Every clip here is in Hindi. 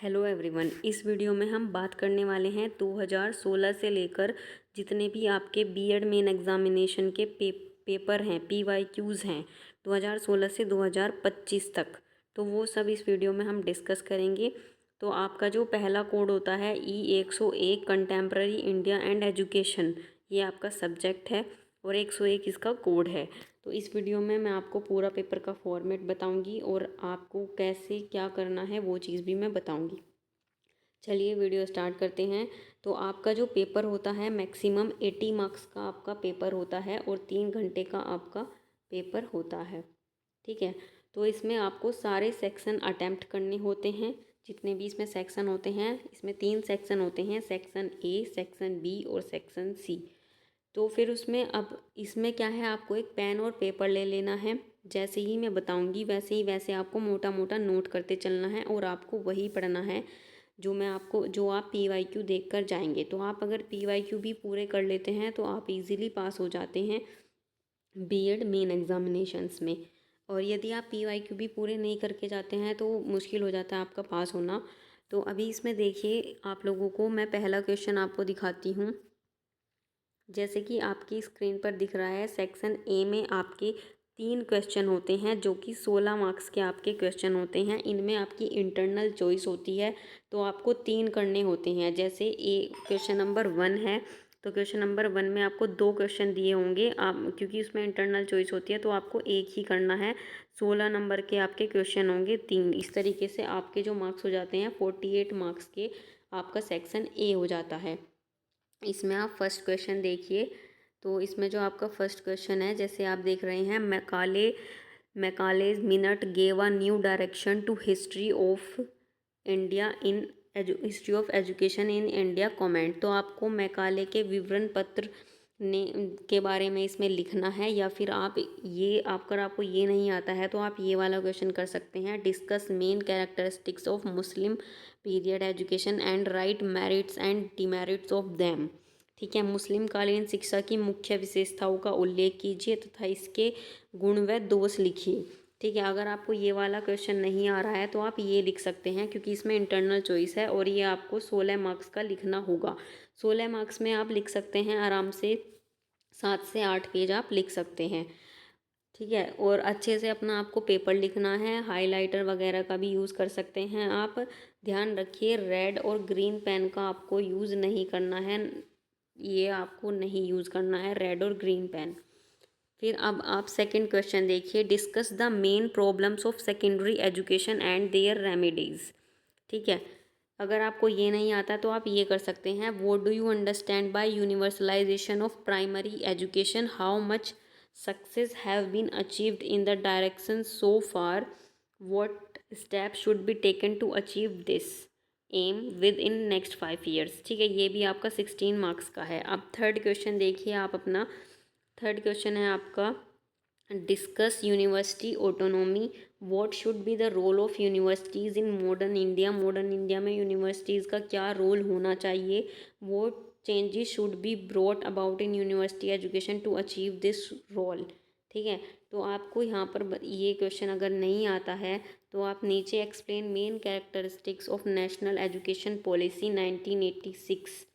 Hello everyone. इस वीडियो में हम बात करने वाले हैं 2016 से लेकर जितने भी आपके बीएड मेन एग्जामिनेशन के पेपर हैं, पीवाईक्यूज़ हैं 2016 से 2025 तक, तो वो सब इस वीडियो में हम डिस्कस करेंगे। तो आपका जो पहला कोड होता है E101 contemporary India and education, ये आपका सब्जेक्ट है और 101 इसका कोड है। तो इस वीडियो में मैं आपको पूरा पेपर का फॉर्मेट बताऊंगी और आपको कैसे क्या करना है वो चीज़ भी मैं बताऊंगी। चलिए वीडियो स्टार्ट करते हैं। तो आपका जो पेपर होता है मैक्सिमम 80 मार्क्स का आपका पेपर होता है और 3 घंटे का आपका पेपर होता है। ठीक है, तो इसमें आपको सारे सेक्शन अटेम्प्ट करने होते हैं। जितने भी इसमें सेक्शन होते हैं, इसमें 3 सेक्शन होते हैं, सेक्शन ए, सेक्शन बी और सेक्शन सी। तो फिर उसमें अब इसमें क्या है, आपको एक पेन और पेपर ले लेना है। जैसे ही मैं बताऊंगी वैसे आपको मोटा मोटा नोट करते चलना है और आपको वही पढ़ना है जो आप पीवाईक्यू देखकर जाएंगे। तो आप अगर पीवाईक्यू भी पूरे कर लेते हैं तो आप इजीली पास हो जाते हैं बीएड मेन एग्जामिनेशंस में। और यदि आप पीवाईक्यू भी पूरे नहीं करके जाते हैं तो मुश्किल हो जाता है आपका पास होना। तो अभी इसमें देखिए, आप लोगों को मैं पहला क्वेश्चन आपको दिखाती हूँ। जैसे कि आपकी स्क्रीन पर दिख रहा है, सेक्शन ए में आपके 3 क्वेश्चन होते हैं जो कि 16 मार्क्स के आपके क्वेश्चन होते हैं। इनमें आपकी इंटरनल चॉइस होती है, तो आपको 3 करने होते हैं। जैसे ए क्वेश्चन नंबर 1 है, तो क्वेश्चन नंबर 1 में आपको 2 क्वेश्चन दिए होंगे। आप क्योंकि उसमें इंटरनल चॉइस होती है तो आपको एक ही करना है। 16 नंबर के आपके क्वेश्चन होंगे 3। इस तरीके से आपके जो मार्क्स हो जाते हैं 48 मार्क्स के आपका सेक्शन ए हो जाता है। इसमें आप फर्स्ट क्वेश्चन देखिए। तो इसमें जो आपका फर्स्ट क्वेश्चन है, जैसे आप देख रहे हैं, Macaulay's minute gave a new direction to history of India in history of education in India comment. तो आपको मैकाले के विवरण पत्र ने के बारे में इसमें लिखना है, या फिर आपको ये नहीं आता है तो आप ये वाला क्वेश्चन कर सकते हैं। Discuss main characteristics of Muslim period education and right merits and demerits of them. ठीक है, मुस्लिम कालीन शिक्षा की मुख्य विशेषताओं का उल्लेख कीजिए तथा इसके गुण व दोष लिखिए। ठीक है, अगर आपको ये वाला क्वेश्चन नहीं आ रहा है तो आप ये लिख सकते हैं, क्योंकि इसमें इंटरनल चॉइस है और ये आपको 16 मार्क्स का लिखना होगा। 16 मार्क्स में आप लिख सकते हैं आराम से 7 से 8 पेज आप लिख सकते हैं। ठीक है, और अच्छे से अपना आपको पेपर लिखना है। हाइलाइटर वगैरह का भी यूज़ कर सकते हैं आप। ध्यान रखिए, रेड और ग्रीन पेन का आपको यूज़ नहीं करना है। ये आपको नहीं यूज़ करना है, रेड और ग्रीन पेन। फिर अब आप सेकंड क्वेश्चन देखिए। Discuss the main problems of secondary education and their remedies. ठीक है, अगर आपको ये नहीं आता तो आप ये कर सकते हैं। What do you understand by universalization of primary education, how much success have been achieved in the direction so far, what step should be taken to achieve this aim within next 5 years. ठीक है, ये भी आपका 16 मार्क्स का है। अब थर्ड क्वेश्चन देखिए आप अपना। थर्ड क्वेश्चन है आपका, discuss university autonomy, what should be the role of universities in modern India. Modern India में यूनिवर्सिटीज़ का क्या रोल होना चाहिए। What changes should be brought about in university education to achieve this role. ठीक है, तो आपको यहाँ पर ये क्वेश्चन अगर नहीं आता है तो आप नीचे explain main characteristics of national education policy 1986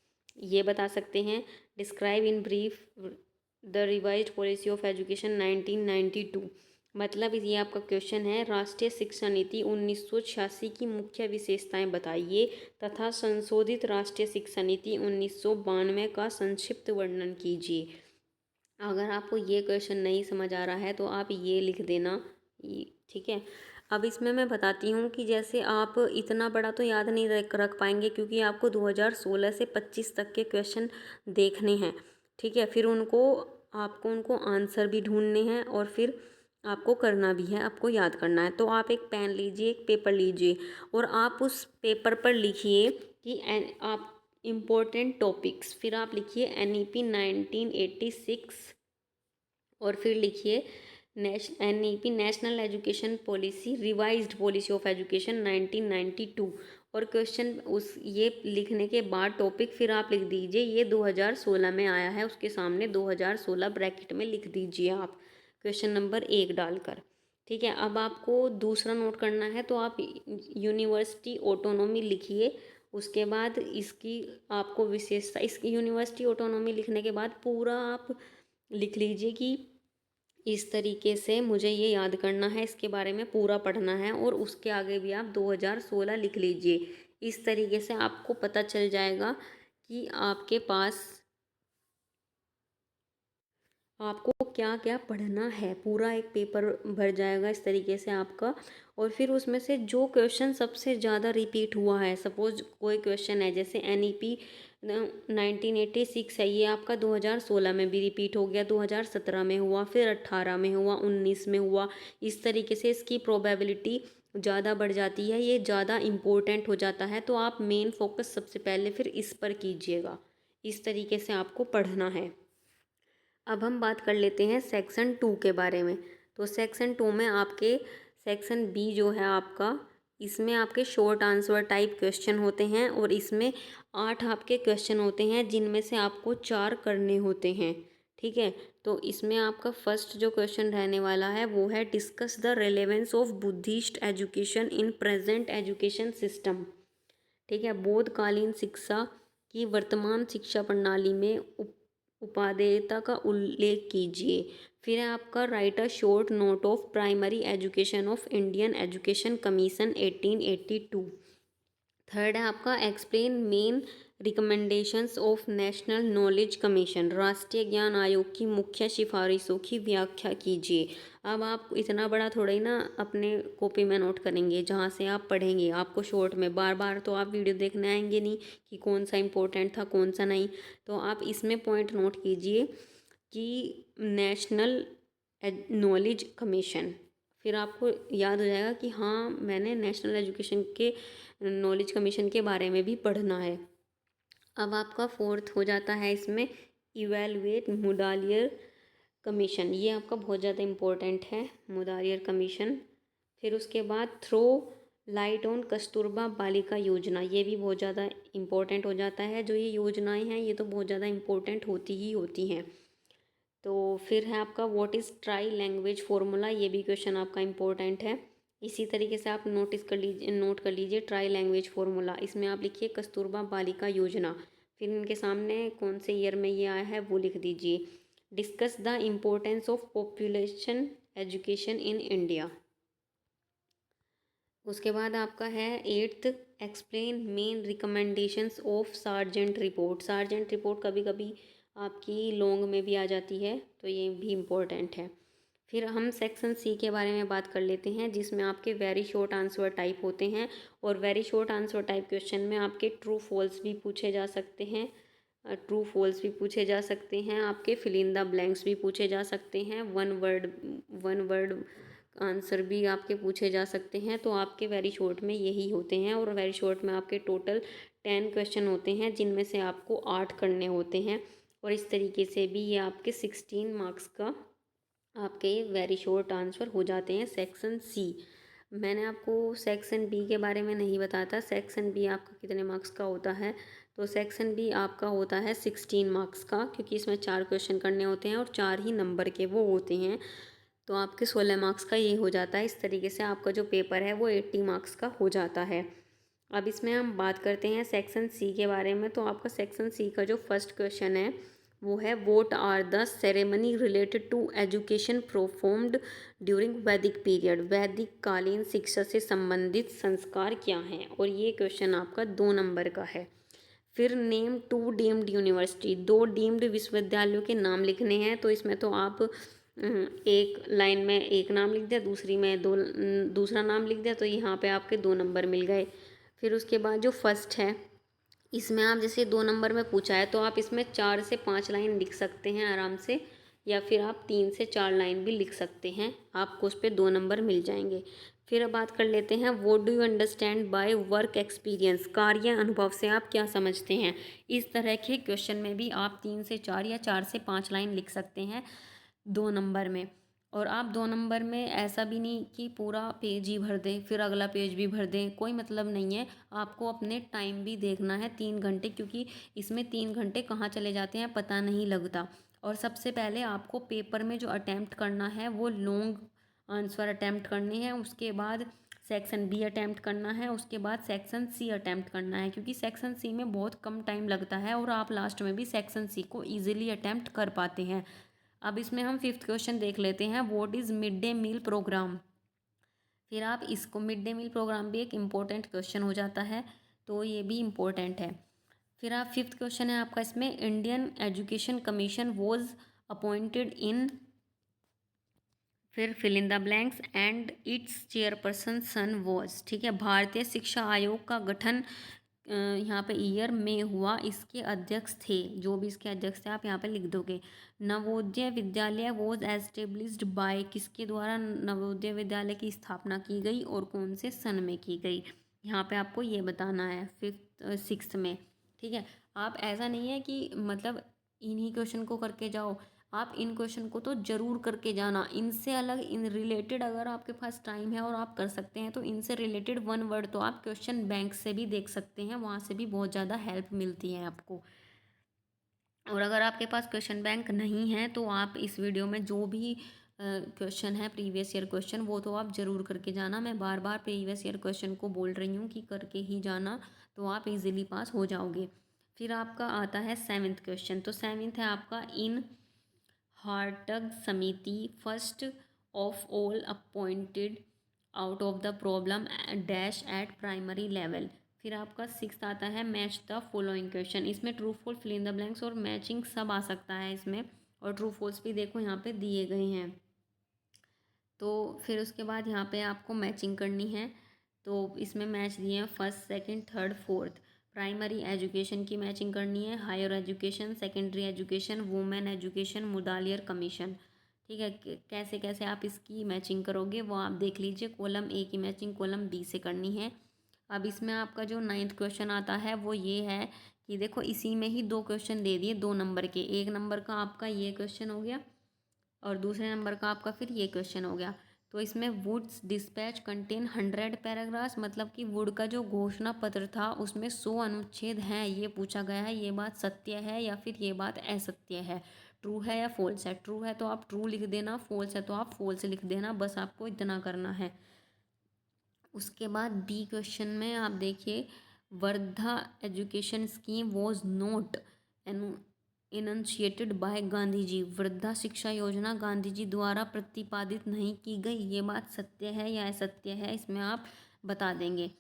ये बता सकते हैं। Describe in brief the revised policy of education 1992। मतलब ये आपका क्वेश्चन है, राष्ट्रीय शिक्षा नीति 1986 की मुख्य विशेषताएं बताइए तथा संशोधित राष्ट्रीय शिक्षा नीति 1992 का संक्षिप्त वर्णन कीजिए। अगर आपको ये क्वेश्चन नहीं समझ आ रहा है तो आप ये लिख देना। ठीक है, अब इसमें मैं बताती हूँ कि जैसे आप इतना बड़ा तो याद नहीं रख पाएंगे, क्योंकि आपको 2016 से 25 तक के क्वेश्चन देखने हैं। ठीक है, फिर आपको उनको आंसर भी ढूंढने हैं और फिर आपको करना भी है, आपको याद करना है। तो आप एक पेन लीजिए, एक पेपर लीजिए और आप उस पेपर पर लिखिए कि आप इम्पोर्टेंट टॉपिक्स, फिर आप लिखिए NEP 1986 और फिर लिखिए NEP national education policy revised policy of education 1992। और क्वेश्चन ये लिखने के बाद टॉपिक फिर आप लिख दीजिए ये 2016 में आया है, उसके सामने 2016 ब्रैकेट में लिख दीजिए आप क्वेश्चन नंबर 1 डालकर। ठीक है, अब आपको दूसरा नोट करना है, तो आप यूनिवर्सिटी ऑटोनॉमी लिखिए। उसके बाद इसकी आपको विशेषता, इसकी यूनिवर्सिटी ऑटोनॉमी लिखने के बाद पूरा आप लिख लीजिए कि इस तरीके से मुझे ये याद करना है, इसके बारे में पूरा पढ़ना है, और उसके आगे भी आप 2016 लिख लीजिए। इस तरीके से आपको पता चल जाएगा कि आपके पास आपको क्या क्या पढ़ना है। पूरा एक पेपर भर जाएगा इस तरीके से आपका। और फिर उसमें से जो क्वेश्चन सबसे ज़्यादा रिपीट हुआ है, सपोज कोई क्वेश्चन है जैसे NEP 1986 है, ये आपका 2016 में भी रिपीट हो गया, 2017 में हुआ, फिर 18 में हुआ, 19 में हुआ। इस तरीके से इसकी प्रोबेबिलिटी ज़्यादा बढ़ जाती है, ये ज़्यादा इम्पोर्टेंट हो जाता है। तो आप मेन फोकस सबसे पहले फिर इस पर कीजिएगा। इस तरीके से आपको पढ़ना है। अब हम बात कर लेते हैं सेक्शन 2 के बारे में। तो सेक्शन 2 में आपके सेक्शन B जो है आपका, इसमें आपके शॉर्ट आंसर टाइप क्वेश्चन होते हैं, और इसमें 8 आपके क्वेश्चन होते हैं, जिनमें से आपको 4 करने होते हैं। ठीक है, तो इसमें आपका फर्स्ट जो क्वेश्चन रहने वाला है वो है, discuss the relevance of Buddhist education in present education system. ठीक है, बोधकालीन शिक्षा की वर्तमान शिक्षा प्रणाली में उपादेयता का उल्लेख कीजिए। फिर है आपका, right a short note of primary education of Indian education commission 1882। Third है आपका, explain main recommendations of national knowledge commission, राष्ट्रीय ज्ञान आयोग की मुख्य सिफारिशों की व्याख्या कीजिए। अब आप इतना बड़ा थोड़ा ही ना अपने कॉपी में नोट करेंगे, जहाँ से आप पढ़ेंगे। आपको शॉर्ट में बार बार तो आप वीडियो देखने आएंगे नहीं कि कौन सा इम्पोर्टेंट था कौन सा नहीं। तो आप इसमें पॉइंट नोट कीजिए कि नेशनल नॉलेज कमीशन, फिर आपको याद हो जाएगा कि हाँ, मैंने नेशनल एजुकेशन के नॉलेज कमीशन के बारे में भी पढ़ना है। अब आपका फोर्थ हो जाता है इसमें, इवेलुएट मुडालियर कमीशन। ये आपका बहुत ज़्यादा इम्पोर्टेंट है, मुडालियर कमीशन। फिर उसके बाद, थ्रो लाइट ऑन कस्तूरबा बालिका योजना, ये भी बहुत ज़्यादा इम्पोर्टेंट हो जाता है। जो ये योजनाएं हैं ये तो बहुत ज़्यादा इम्पोर्टेंट होती ही होती हैं। तो फिर है आपका, what is try language formula, ये भी क्वेश्चन आपका इम्पोर्टेंट है। इसी तरीके से आप नोट कर लीजिए ट्राई लैंग्वेज फार्मूला। इसमें आप लिखिए कस्तूरबा बालिका योजना, फिर इनके सामने कौन से ईयर में ये आया है वो लिख दीजिए। Discuss the importance of population education in India. उसके बाद आपका है eighth, explain main recommendations of sergeant report. Sergeant report कभी कभी आपकी लॉन्ग में भी आ जाती है, तो ये भी इम्पोर्टेंट है। फिर हम सेक्शन C के बारे में बात कर लेते हैं, जिसमें आपके वेरी शॉर्ट आंसर टाइप होते हैं। और very short answer type question में आपके ट्रू फॉल्स भी पूछे जा सकते हैं, आपके फिल इन द ब्लैंक्स भी पूछे जा सकते हैं, वन वर्ड आंसर भी आपके पूछे जा सकते हैं। तो आपके वेरी शॉर्ट में यही होते हैं। और वेरी शॉर्ट में आपके टोटल 10 क्वेश्चन होते हैं, जिनमें से आपको 8 करने होते हैं। और इस तरीके से भी ये आपके 16 मार्क्स का आपके वेरी शॉर्ट आंसर हो जाते हैं सेक्शन C। मैंने आपको सेक्शन B के बारे में नहीं बताया था। सेक्शन B आपका कितने मार्क्स का होता है, तो सेक्शन B आपका होता है 16 मार्क्स का, क्योंकि इसमें 4 क्वेश्चन करने होते हैं और 4 ही नंबर के वो होते हैं। तो आपके 16 मार्क्स का ये हो जाता है। इस तरीके से आपका जो पेपर है वो 80 मार्क्स का हो जाता है। अब इसमें हम बात करते हैं सेक्शन C के बारे में। तो आपका सेक्शन C का जो फर्स्ट क्वेश्चन है वो है, what are the ceremony related to education performed during Vedic period. वैदिक कालीन शिक्षा से संबंधित संस्कार क्या हैं। और ये क्वेश्चन आपका 2 नंबर का है। फिर नेम 2 डीम्ड यूनिवर्सिटी, 2 डीम्ड विश्वविद्यालयों के नाम लिखने हैं। तो इसमें तो आप एक लाइन में एक नाम लिख दिया, दूसरी में दूसरा नाम लिख दिया, तो यहाँ पे आपके 2 नंबर मिल गए। फिर उसके बाद जो फर्स्ट है, इसमें आप जैसे 2 नंबर में पूछा है तो आप इसमें 4 से 5 लाइन लिख सकते हैं आराम से, या फिर आप 3 से 4 लाइन भी लिख सकते हैं, आपको उस पर 2 नंबर मिल जाएंगे। फिर अब बात कर लेते हैं, what do you understand by work experience, कार्य अनुभव से आप क्या समझते हैं। इस तरह के क्वेश्चन में भी आप 3 से 4 या 4 से 5 लाइन लिख सकते हैं 2 नंबर में। और आप 2 नंबर में ऐसा भी नहीं कि पूरा पेज ही भर दें फिर अगला पेज भी भर दें, कोई मतलब नहीं है। आपको अपने टाइम भी देखना है, 3 घंटे, क्योंकि इसमें 3 घंटे कहाँ चले जाते हैं पता नहीं लगता। और सबसे पहले आपको पेपर में जो अटैम्प्ट करना है वो लॉन्ग आंसर अटैम्प्ट करने हैं, उसके बाद सेक्शन बी अटैम्प्ट करना है, उसके बाद सेक्शन सी अटैम्प्ट करना है, क्योंकि सेक्शन सी में बहुत कम टाइम लगता है और आप लास्ट में भी सेक्शन सी को ईजिली अटैम्प्ट कर पाते हैं। अब इसमें हम 5th क्वेश्चन देख लेते हैं, what is mid day meal program. फिर आप इसको, मिड डे मील प्रोग्राम भी एक इम्पोर्टेंट क्वेश्चन हो जाता है, तो ये भी इम्पोर्टेंट है। फिर आप 5th क्वेश्चन है आपका इसमें, Indian education commission was appointed in, फिर fill in the blanks and its chairperson सन वॉज। ठीक है, भारतीय शिक्षा आयोग का गठन यहाँ पे ईयर में हुआ, इसके अध्यक्ष थे, जो भी इसके अध्यक्ष थे आप यहाँ पे लिख दोगे। Navodaya Vidyalaya was established by, किसके द्वारा नवोदय विद्यालय की स्थापना की गई और कौन से सन में की गई, यहाँ पे आपको ये बताना है 5th 6th में। ठीक है, आप ऐसा नहीं है कि मतलब इन्हीं क्वेश्चन को करके जाओ, आप इन क्वेश्चन को तो ज़रूर करके जाना। इनसे अलग, इन रिलेटेड अगर आपके पास टाइम है और आप कर सकते हैं तो इनसे रिलेटेड 1 वर्ड तो आप क्वेश्चन बैंक से भी देख सकते हैं, वहाँ से भी बहुत ज़्यादा हेल्प मिलती है आपको। और अगर आपके पास क्वेश्चन बैंक नहीं है तो आप इस वीडियो में जो भी क्वेश्चन है प्रीवियस ईयर क्वेश्चन, वो तो आप ज़रूर करके जाना। मैं बार बार प्रीवियस ईयर क्वेश्चन को बोल रही हूँ कि करके ही जाना, तो आप इजीली पास हो जाओगे। फिर आपका आता है 7th क्वेश्चन, तो 7th है आपका, इन हार्टग समिति first of all appointed out of the problem dash at primary level. फिर आपका 6th आता है, मैच द फॉलोइंग क्वेश्चन। इसमें true false, fill in the blanks और मैचिंग सब आ सकता है इसमें, और ट्रू फॉल्स भी देखो यहाँ पे दिए गए हैं। तो फिर उसके बाद यहाँ पे आपको मैचिंग करनी है, तो इसमें मैच दिए हैं 1st, 2nd, 3rd, 4th। Primary education की मैचिंग करनी है, higher education, secondary education, women education, Mudaliar commission. ठीक है, कैसे कैसे आप इसकी मैचिंग करोगे वो आप देख लीजिए। कॉलम ए की मैचिंग कॉलम बी से करनी है। अब इसमें आपका जो 9th क्वेश्चन आता है वो ये है कि देखो, इसी में ही 2 क्वेश्चन दे दिए 2 नंबर के। 1 नंबर का आपका ये क्वेश्चन हो गया और दूसरे नंबर का आपका फिर ये क्वेश्चन हो गया। तो इसमें वुड्स डिस्पैच कंटेन 100 पैराग्राफ्स, मतलब कि वुड का जो घोषणा पत्र था उसमें 100 अनुच्छेद हैं, ये पूछा गया है। ये बात सत्य है या फिर ये बात असत्य है, ट्रू है या फॉल्स है। ट्रू है तो आप ट्रू लिख देना, फॉल्स है तो आप फॉल्स लिख देना, बस आपको इतना करना है। उसके बाद बी क्वेश्चन में आप देखिए, Wardha education scheme was not initiated by Gandhi ji. वृद्धा शिक्षा योजना गांधी जी द्वारा प्रतिपादित नहीं की गई, ये बात सत्य है या असत्य है, इसमें आप बता देंगे।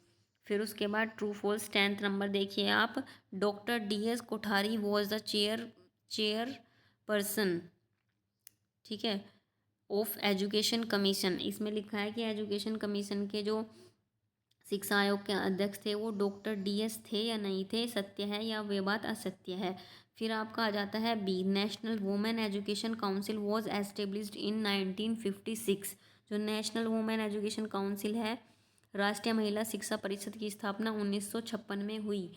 फिर उसके बाद ट्रू फॉल्स 10th नंबर देखिए आप, doctor DS Kothari was the chair person, ठीक है, ऑफ एजुकेशन कमीशन। इसमें लिखा है कि एजुकेशन कमीशन के जो शिक्षा आयोग के अध्यक्ष थे वो डॉक्टर DS थे या नहीं थे, सत्य है या वे बात असत्य है। फिर आपका आ जाता है B, national women education council was established in 1956। जो नेशनल वुमेन एजुकेशन काउंसिल है, राष्ट्रीय महिला शिक्षा परिषद की स्थापना 1956 में हुई।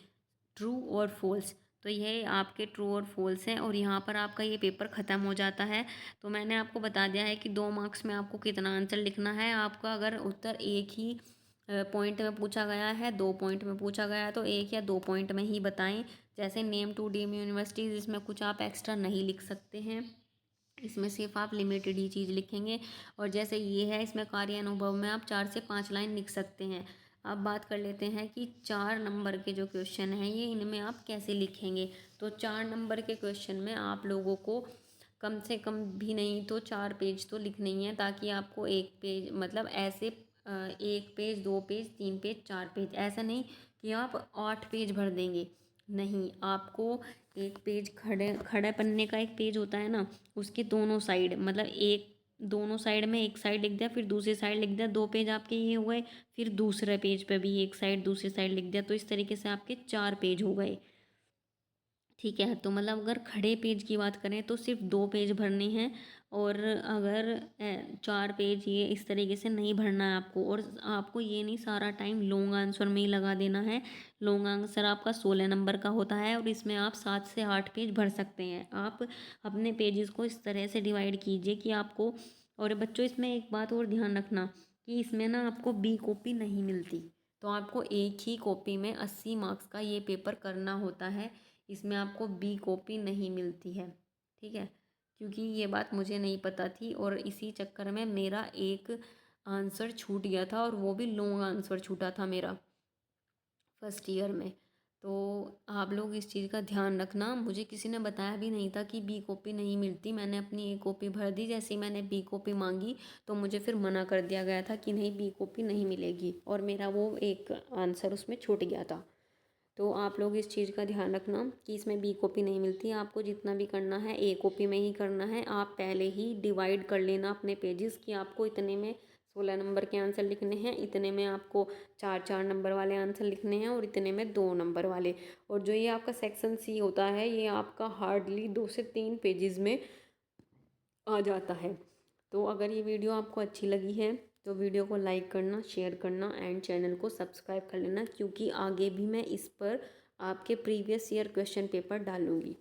ट्रू और फॉल्स, तो ये आपके ट्रू और फॉल्स हैं और यहाँ पर आपका ये पेपर ख़त्म हो जाता है। तो मैंने आपको बता दिया है कि 2 मार्क्स में आपको कितना आंसर लिखना है। आपका अगर उत्तर एक ही पॉइंट में पूछा गया है, 2 पॉइंट में पूछा गया है, तो 1 या 2 पॉइंट में ही बताएं। जैसे नेम टू डीम यूनिवर्सिटीज़, इसमें कुछ आप एक्स्ट्रा नहीं लिख सकते हैं, इसमें सिर्फ आप लिमिटेड ही चीज़ लिखेंगे। और जैसे ये है, इसमें कार्य अनुभव में आप 4 से 5 लाइन लिख सकते हैं। अब बात कर लेते हैं कि 4 नंबर के जो क्वेश्चन हैं ये, इनमें आप कैसे लिखेंगे। तो 4 नंबर के क्वेश्चन में आप लोगों को कम से कम भी नहीं तो 4 पेज तो लिखने ही है, ताकि आपको 1 पेज, मतलब ऐसे 1 पेज, 2 पेज, 3 पेज, 4 पेज, ऐसा नहीं कि आप 8 पेज भर देंगे। नहीं, आपको 1 पेज, खड़े पन्ने का 1 पेज होता है ना, उसके दोनों साइड, मतलब एक दोनों साइड में, एक साइड लिख दिया फिर दूसरी साइड लिख दिया, 2 पेज आपके ये हो गए। फिर दूसरे पेज पे भी एक साइड दूसरी साइड लिख दिया, तो इस तरीके से आपके 4 पेज हो गए। ठीक है, तो मतलब अगर खड़े पेज की बात करें तो सिर्फ 2 पेज भरने हैं, और अगर 4 पेज ये इस तरीके से नहीं भरना है आपको। और आपको ये नहीं सारा टाइम लॉन्ग आंसर में ही लगा देना है। लॉन्ग आंसर आपका 16 नंबर का होता है और इसमें आप 7 से 8 पेज भर सकते हैं। आप अपने पेजेस को इस तरह से डिवाइड कीजिए कि आपको, और बच्चों इसमें एक बात और ध्यान रखना कि इसमें ना आपको बी कॉपी नहीं मिलती, तो आपको एक ही कॉपी में 80 मार्क्स का ये पेपर करना होता है। इसमें आपको बी कॉपी नहीं मिलती है, ठीक है, क्योंकि ये बात मुझे नहीं पता थी और इसी चक्कर में मेरा एक आंसर छूट गया था और वो भी लॉन्ग आंसर छूटा था मेरा फर्स्ट ईयर में। तो आप लोग इस चीज़ का ध्यान रखना। मुझे किसी ने बताया भी नहीं था कि बी कॉपी नहीं मिलती। मैंने अपनी ए कॉपी भर दी, जैसे ही मैंने बी कॉपी मांगी तो मुझे फिर मना कर दिया गया था कि नहीं बी कॉपी नहीं मिलेगी और मेरा वो एक आंसर उसमें छूट गया था। तो आप लोग इस चीज़ का ध्यान रखना कि इसमें बी कॉपी नहीं मिलती। आपको जितना भी करना है ए कॉपी में ही करना है। आप पहले ही डिवाइड कर लेना अपने पेजेस कि आपको इतने में 16 नंबर के आंसर लिखने हैं, इतने में आपको 4-4 नंबर वाले आंसर लिखने हैं और इतने में 2 नंबर वाले। और जो ये आपका सेक्शन सी होता है ये आपका हार्डली 2 से 3 पेजेस में आ जाता है। तो अगर ये वीडियो आपको अच्छी लगी है तो वीडियो को लाइक करना, शेयर करना एंड चैनल को सब्सक्राइब कर लेना, क्योंकि आगे भी मैं इस पर आपके प्रीवियस ईयर क्वेश्चन पेपर डालूँगी।